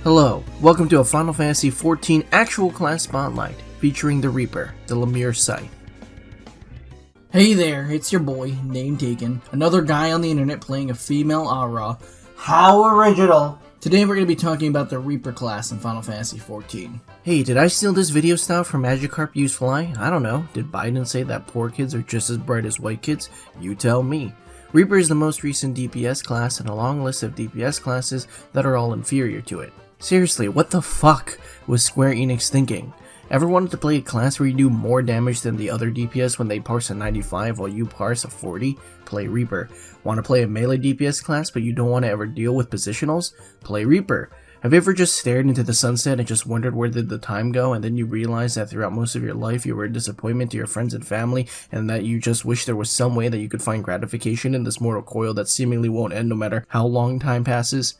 Hello, welcome to a Final Fantasy XIV actual class spotlight, featuring the Reaper, the Lemire Scythe. Hey there, it's your boy, Name Taken, another guy on the internet playing a female Aura. How original! Today we're going to be talking about the Reaper class in Final Fantasy XIV. Hey, did I steal this video style from Magikarp Useful Eye? I don't know. Did Biden say that poor kids are just as bright as white kids? You tell me. Reaper is the most recent DPS class in a long list of DPS classes that are all inferior to it. Seriously, what the fuck was Square Enix thinking? Ever wanted to play a class where you do more damage than the other DPS when they parse a 95 while you parse a 40? Play Reaper. Want to play a melee DPS class but you don't want to ever deal with positionals? Play Reaper. Have you ever just stared into the sunset and just wondered where did the time go, and then you realize that throughout most of your life you were a disappointment to your friends and family, and that you just wish there was some way that you could find gratification in this mortal coil that seemingly won't end no matter how long time passes?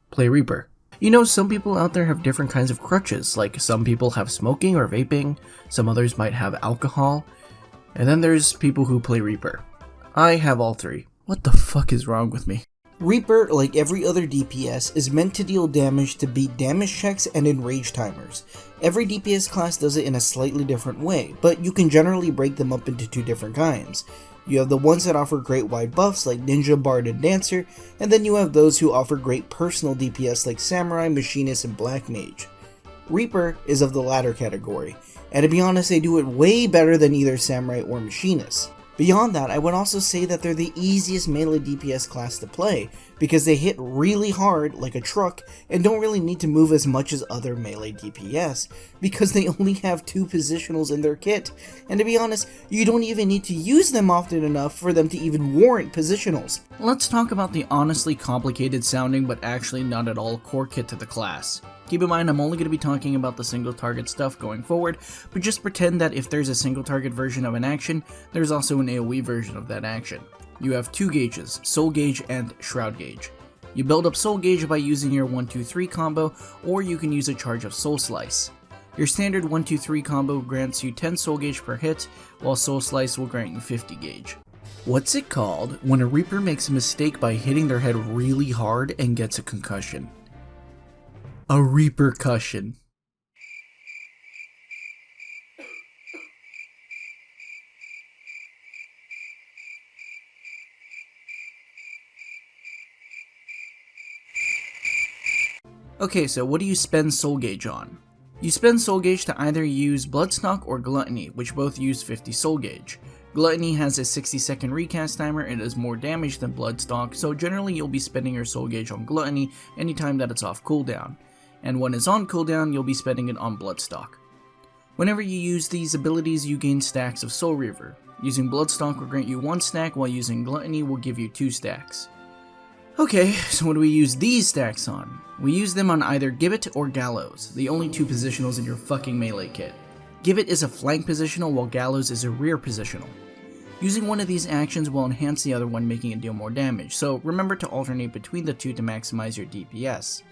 Play Reaper. You know, some people out there have different kinds of crutches, like some people have smoking or vaping, some others might have alcohol, and then there's people who play Reaper. I have all three. What the fuck is wrong with me? Reaper, like every other DPS, is meant to deal damage to beat damage checks and enrage timers. Every DPS class does it in a slightly different way, but you can generally break them up into two different kinds. You have the ones that offer great wide buffs like Ninja, Bard, and Dancer, and then you have those who offer great personal DPS like Samurai, Machinist, and Black Mage. Reaper is of the latter category, and to be honest, they do it way better than either Samurai or Machinist. Beyond that, I would also say that they're the easiest melee DPS class to play, because they hit really hard like a truck and don't really need to move as much as other melee DPS, because they only have 2 positionals in their kit, and to be honest, you don't even need to use them often enough for them to even warrant positionals. Let's talk about the honestly complicated sounding but actually not at all core kit to the class. Keep in mind, I'm only going to be talking about the single target stuff going forward, but just pretend that if there's a single target version of an action, there's also an AoE version of that action. You have 2 gauges, Soul Gauge and Shroud Gauge. You build up Soul Gauge by using your 1-2-3 combo, or you can use a charge of Soul Slice. Your standard 1-2-3 combo grants you 10 Soul Gauge per hit, while Soul Slice will grant you 50 gauge. What's it called when a Reaper makes a mistake by hitting their head really hard and gets a concussion? A repercussion. Okay, so what do you spend Soul Gauge on? You spend Soul Gauge to either use Bloodstock or Gluttony, which both use 50 Soul Gauge. Gluttony has a 60-second recast timer and does more damage than Bloodstock, so generally you'll be spending your Soul Gauge on Gluttony anytime that it's off cooldown. And when it's on cooldown, you'll be spending it on Bloodstock. Whenever you use these abilities, you gain stacks of Soul Reaver. Using Bloodstock will grant you 1 stack, while using Gluttony will give you 2 stacks. Okay, so what do we use these stacks on? We use them on either Gibbet or Gallows, the only 2 positionals in your fucking melee kit. Gibbet is a flank positional, while Gallows is a rear positional. Using one of these actions will enhance the other one, making it deal more damage, so remember to alternate between the 2 to maximize your DPS.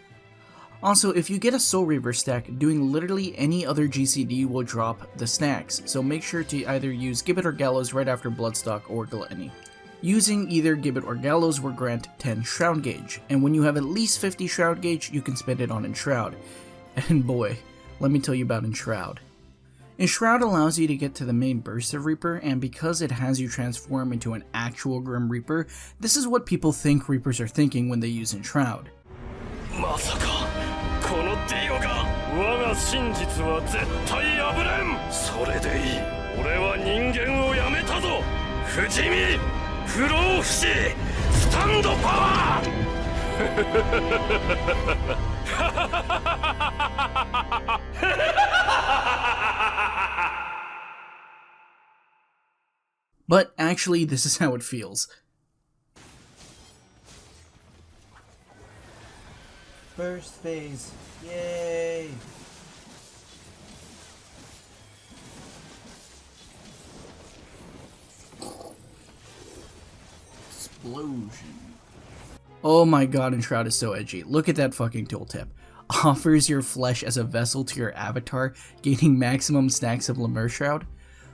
Also, if you get a Soul Reaver stack, doing literally any other GCD will drop the stacks, so make sure to either use Gibbet or Gallows right after Bloodstock or Gluttony. Using either Gibbet or Gallows will grant 10 Shroud Gauge, and when you have at least 50 Shroud Gauge, you can spend it on Enshroud. And boy, let me tell you about Enshroud. Enshroud allows you to get to the main burst of Reaper, and because it has you transform into an actual Grim Reaper, this is what people think Reapers are thinking when they use Enshroud. まさかこのディオが我が真実は絶対破れん。それでいい。俺は人間をやめたぞ。不死身、不老不死、スタンドパワー。But actually, this is how it feels. First phase. Yay! Explosion. Oh my god, Enshroud is so edgy. Look at that fucking tooltip. Offers your flesh as a vessel to your avatar, gaining maximum stacks of Lemire Shroud.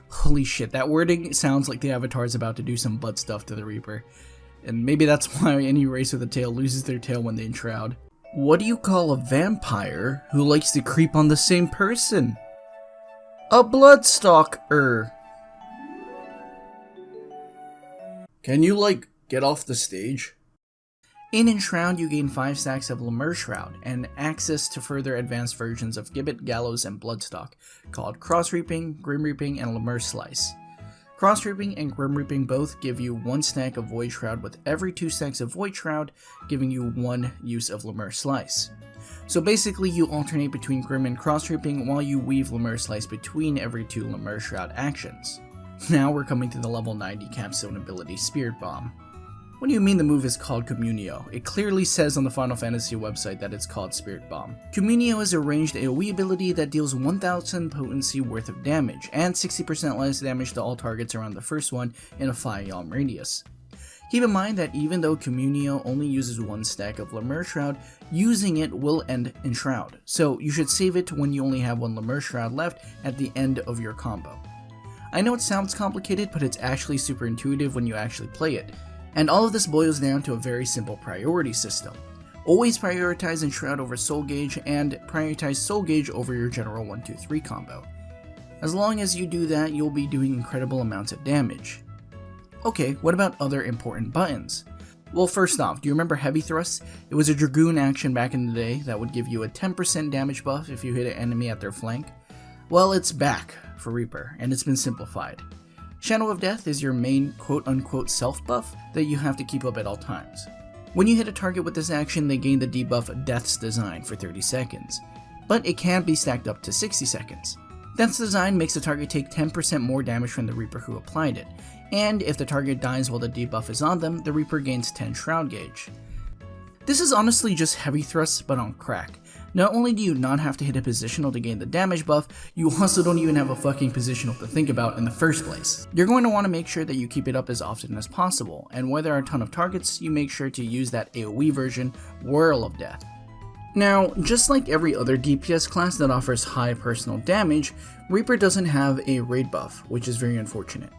Holy shit, that wording sounds like the avatar is about to do some butt stuff to the Reaper. And maybe that's why any race with a tail loses their tail when they enshroud. What do you call a vampire who likes to creep on the same person? A bloodstalker. Can you, get off the stage? In Enshroud, you gain 5 stacks of Lemur Shroud, and access to further advanced versions of Gibbet, Gallows, and Bloodstock, called Cross Reaping, Grim Reaping, and Lemur Slice. Cross Reaping and Grim Reaping both give you 1 stack of Void Shroud, with every 2 stacks of Void Shroud giving you 1 use of Lemur Slice. So basically you alternate between Grim and Cross Reaping while you weave Lemur Slice between every 2 Lemur Shroud actions. Now we're coming to the level 90 capstone ability, Spirit Bomb. What do you mean the move is called Communio? It clearly says on the Final Fantasy website that it's called Spirit Bomb. Communio is a ranged AoE ability that deals 1000 potency worth of damage, and 60% less damage to all targets around the first one in a 5 yalm radius. Keep in mind that even though Communio only uses 1 stack of Lemur Shroud, using it will end Enshroud, so you should save it to when you only have 1 Lemur Shroud left at the end of your combo. I know it sounds complicated, but it's actually super intuitive when you actually play it. And all of this boils down to a very simple priority system. Always prioritize Enshroud over Soul Gauge, and prioritize Soul Gauge over your general 1-2-3 combo. As long as you do that, you'll be doing incredible amounts of damage. Okay, what about other important buttons? Well, first off, do you remember Heavy Thrust? It was a Dragoon action back in the day that would give you a 10% damage buff if you hit an enemy at their flank. Well, it's back for Reaper, and it's been simplified. Shadow of Death is your main quote-unquote self-buff that you have to keep up at all times. When you hit a target with this action, they gain the debuff Death's Design for 30 seconds, but it can be stacked up to 60 seconds. Death's Design makes the target take 10% more damage from the Reaper who applied it, and if the target dies while the debuff is on them, the Reaper gains 10 Shroud Gauge. This is honestly just Heavy Thrust, but on crack. Not only do you not have to hit a positional to gain the damage buff, you also don't even have a fucking positional to think about in the first place. You're going to want to make sure that you keep it up as often as possible, and where there are a ton of targets, you make sure to use that AoE version, Whirl of Death. Now, just like every other DPS class that offers high personal damage, Reaper doesn't have a raid buff, which is very unfortunate.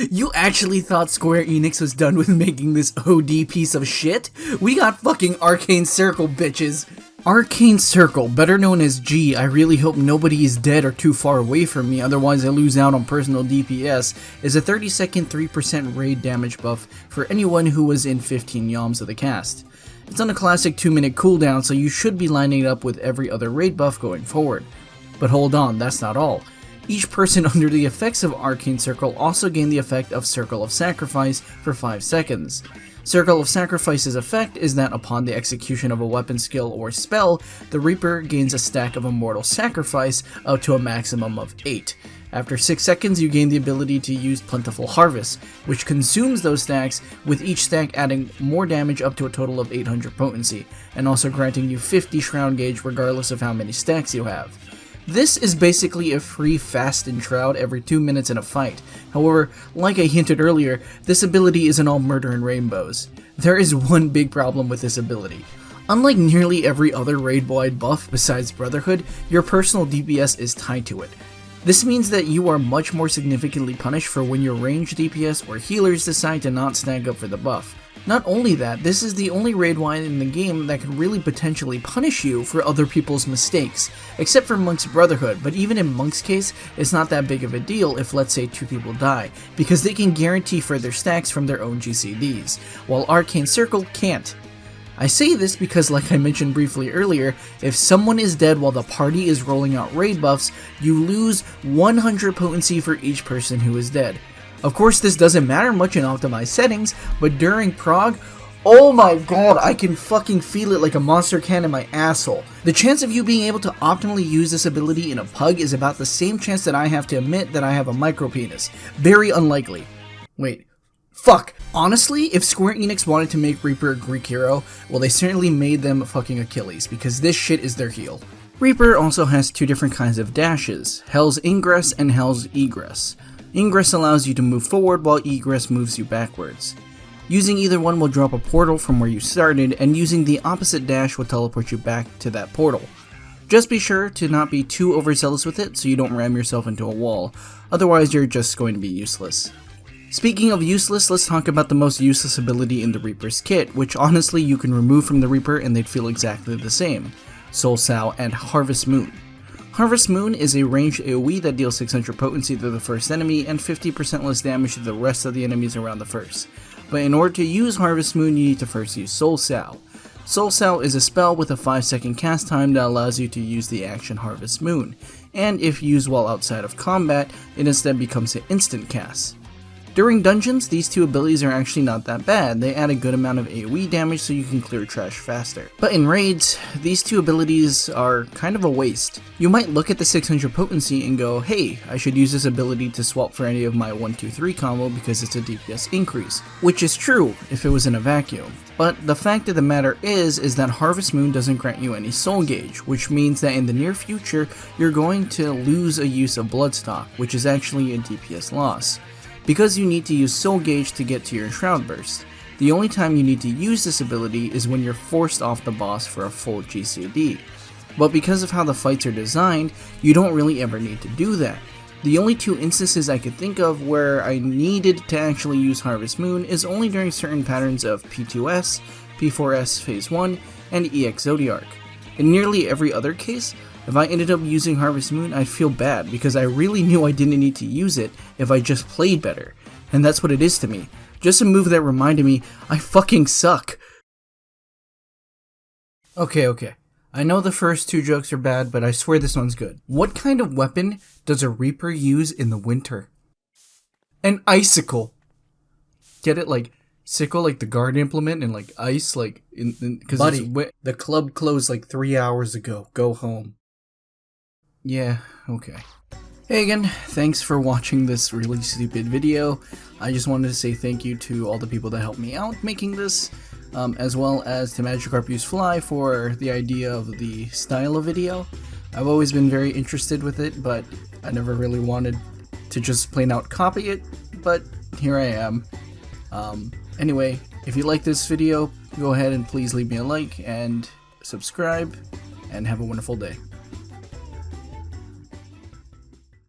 You actually thought Square Enix was done with making this OD piece of shit? We got fucking Arcane Circle, bitches! Arcane Circle, better known as G, I really hope nobody is dead or too far away from me, otherwise I lose out on personal DPS, is a 30-second 3% raid damage buff for anyone who was in 15 yalms of the cast. It's on a classic 2-minute cooldown, so you should be lining it up with every other raid buff going forward. But hold on, that's not all. Each person under the effects of Arcane Circle also gained the effect of Circle of Sacrifice for 5 seconds. Circle of Sacrifice's effect is that upon the execution of a weapon skill or spell, the Reaper gains a stack of Immortal Sacrifice up to a maximum of 8. After 6 seconds, you gain the ability to use Plentiful Harvest, which consumes those stacks, with each stack adding more damage up to a total of 800 potency, and also granting you 50 Shroud Gauge regardless of how many stacks you have. This is basically a free fast Enshroud every 2 minutes in a fight. However, like I hinted earlier, this ability isn't all murder and rainbows. There is one big problem with this ability. Unlike nearly every other raid-wide buff besides Brotherhood, your personal DPS is tied to it. This means that you are much more significantly punished for when your ranged DPS or healers decide to not stack up for the buff. Not only that, this is the only raid wide in the game that can really potentially punish you for other people's mistakes, except for Monk's Brotherhood, but even in Monk's case, it's not that big of a deal if let's say 2 people die, because they can guarantee further stacks from their own GCDs, while Arcane Circle can't. I say this because, like I mentioned briefly earlier, if someone is dead while the party is rolling out raid buffs, you lose 100 potency for each person who is dead. Of course, this doesn't matter much in optimized settings, but during prog, oh my god, I can fucking feel it like a monster can in my asshole. The chance of you being able to optimally use this ability in a pug is about the same chance that I have to admit that I have a micropenis. Very unlikely. Wait. Fuck. Honestly, if Square Enix wanted to make Reaper a Greek hero, well, they certainly made them fucking Achilles, because this shit is their heel. Reaper also has 2 different kinds of dashes, Hell's Ingress and Hell's Egress. Ingress allows you to move forward while Egress moves you backwards. Using either one will drop a portal from where you started, and using the opposite dash will teleport you back to that portal. Just be sure to not be too overzealous with it so you don't ram yourself into a wall, otherwise you're just going to be useless. Speaking of useless, let's talk about the most useless ability in the Reaper's kit, which honestly you can remove from the Reaper and they'd feel exactly the same. Soul Sow and Harvest Moon. Harvest Moon is a ranged AoE that deals 600 potency to the first enemy and 50% less damage to the rest of the enemies around the first. But in order to use Harvest Moon, you need to first use Soul Sow. Soul Sow is a spell with a 5-second cast time that allows you to use the action Harvest Moon, and if used while outside of combat, it instead becomes an instant cast. During dungeons, these two abilities are actually not that bad. They add a good amount of AoE damage so you can clear trash faster. But in raids, these two abilities are kind of a waste. You might look at the 600 potency and go, hey, I should use this ability to swap for any of my 1-2-3 combo because it's a DPS increase. Which is true if it was in a vacuum. But the fact of the matter is that Harvest Moon doesn't grant you any soul gauge, which means that in the near future, you're going to lose a use of Bloodstock, which is actually a DPS loss. Because you need to use Soul Gauge to get to your Shroud Burst. The only time you need to use this ability is when you're forced off the boss for a full GCD. But because of how the fights are designed, you don't really ever need to do that. The only two instances I could think of where I needed to actually use Harvest Moon is only during certain patterns of P2S, P4S Phase 1, and EX Zodiark. In nearly every other case, if I ended up using Harvest Moon, I'd feel bad because I really knew I didn't need to use it if I just played better. And that's what it is to me. Just a move that reminded me, I fucking suck. Okay. I know the first two jokes are bad, but I swear this one's good. What kind of weapon does a Reaper use in the winter? An icicle. Get it? Like, sickle, like the guard implement, and like ice, like, cause Buddy, the club closed like 3 hours ago. Go home. Yeah, okay. Hey again, thanks for watching this really stupid video. I just wanted to say thank you to all the people that helped me out making this, as well as to Magikarp Usefly for the idea of the style of video. I've always been very interested with it, but I never really wanted to just plain out copy it, but here I am. Anyway, if you like this video, go ahead and please leave me a like and subscribe, and have a wonderful day.